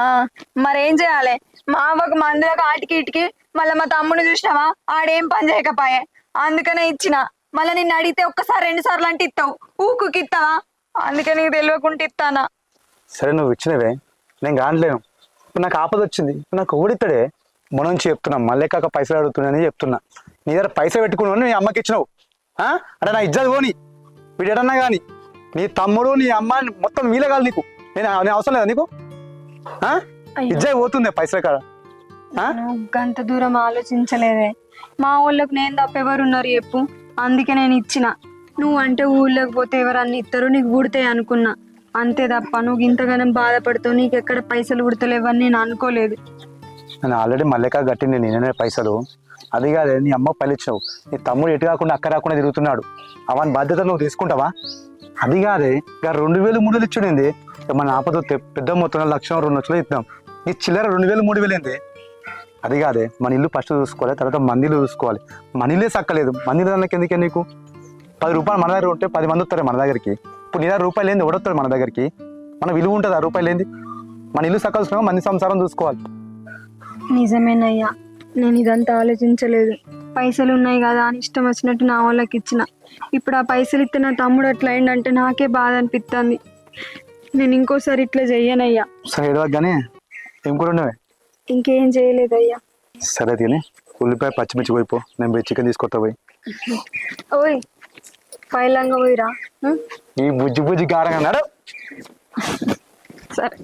ఆ మరేం చేయాలి? మా అవ్వకు మందులకు ఆటికి ఇటుకి మళ్ళీ మా తమ్ముడు చూసినావా ఆడేం పని చేయకపోయే, అందుకనే ఇచ్చిన. మళ్ళీ నిన్ను అడిగితే ఒక్కసారి 2 సార్లు అంటే ఇస్తావు, ఊకుకి ఇస్తావా? అందుకే నీకు తెలియకుండా ఇస్తానా. సరే నువ్వు ఇచ్చినవే, నేను కానలేను. ఇప్పుడు నాకు ఆపద వచ్చింది, ఇప్పుడు నాకు ఓడితాడే. మన నుంచి చెప్తున్నా, మళ్ళీ కాక పైసలు అడుగుతున్నానని చెప్తున్నా. నీ దగ్గర పైసలు పెట్టుకున్నావు, నీ అమ్మకి ఇచ్చినావు. అంటే నా ఇజ్జత్ పోని వీడన్నా కానీ నీ తమ్ముడు నీ అమ్మ మొత్తం వీలే కాదు నీకు. నేను అవసరం లేదా నీకు? ఇజ్జత్ పోతుంది పైసలు కాడ. అంత దూరం ఆలోచించలేదే. మా ఊళ్ళకి నేను తప్ప ఎవరున్నారు చెప్పు? అందుకే నేను ఇచ్చిన. నువ్వు అంటే ఊళ్ళోకి పోతే ఎవరన్నా ఇస్తారు, నీకు పుడతాయి అనుకున్నా. అంతే తప్ప నువ్వు ఇంతగానం బాధపడుతావు, నీకు ఎక్కడ పైసలు పుడతలేవని నేను అనుకోలేదు. నేను ఆల్రెడీ మల్లెకా కట్టింది నేనే పైసలు. అది కాదే, నీ అమ్మ పలిచ్చినావు. నీ తమ్ముడు ఎటు కాకుండా అక్క రాకుండా తిరుగుతున్నాడు. అవన్నీ బాధ్యత నువ్వు తీసుకుంటావా? అది కాదే, ఇక 2000 3000 ఇచ్చుడింది. మన ఆపద పెద్ద మొత్తం 1,00,000 2 లక్షలు ఇద్దాం. నీ చిల్లర 2000 3000 ఏంది? అది కాదే, మన ఇల్లు ఫస్ట్ చూసుకోవాలి, తర్వాత మందిలో చూసుకోవాలి. మన ఇల్లే సక్కలేదు, మంది దానికి ఎందుకే నీకు? 10 రూపాయలు మన దగ్గర ఉంటే 10 మంది వస్తారు మన దగ్గరికి. ఇప్పుడు నీ దగ్గర రూపాయలు ఏంది ఎవడొస్తాడు మన దగ్గరికి? మన విలువ ఉంటుంది ఆ రూపాయలు ఏంది? మన ఇల్లు సక్క చూసుకున్నా మంది సంసారం చూసుకోవాలి. నిజమేనయ్యా, నేను ఇదంతా ఆలోచించలేదు. పైసలు ఉన్నాయి కదా అని ఇష్టం వచ్చినట్టు నా వాళ్ళకి ఇచ్చిన. ఇప్పుడు ఆ పైసలు ఇస్తే నా తమ్ముడు అట్లా అయిందంటే నాకే బాధ అనిపిస్తుంది. నేను ఇంకోసారి ఇట్లా చెయ్యనయ్యా. సరే ఏడవగానే ఏం కూడా ఉండవే? ఇంకేం చేయలేదయ్యా. సరే తిని ఉల్లిపాయ పచ్చిమిర్చి పోయిపో, నేను పోయి చికెన్ తీసుకొస్తా పోయి. ఓయ్ పైలంగా పోయిరా. ఈ బుజ్జి బుజ్జి గారంగా అన్నాడు. సరే.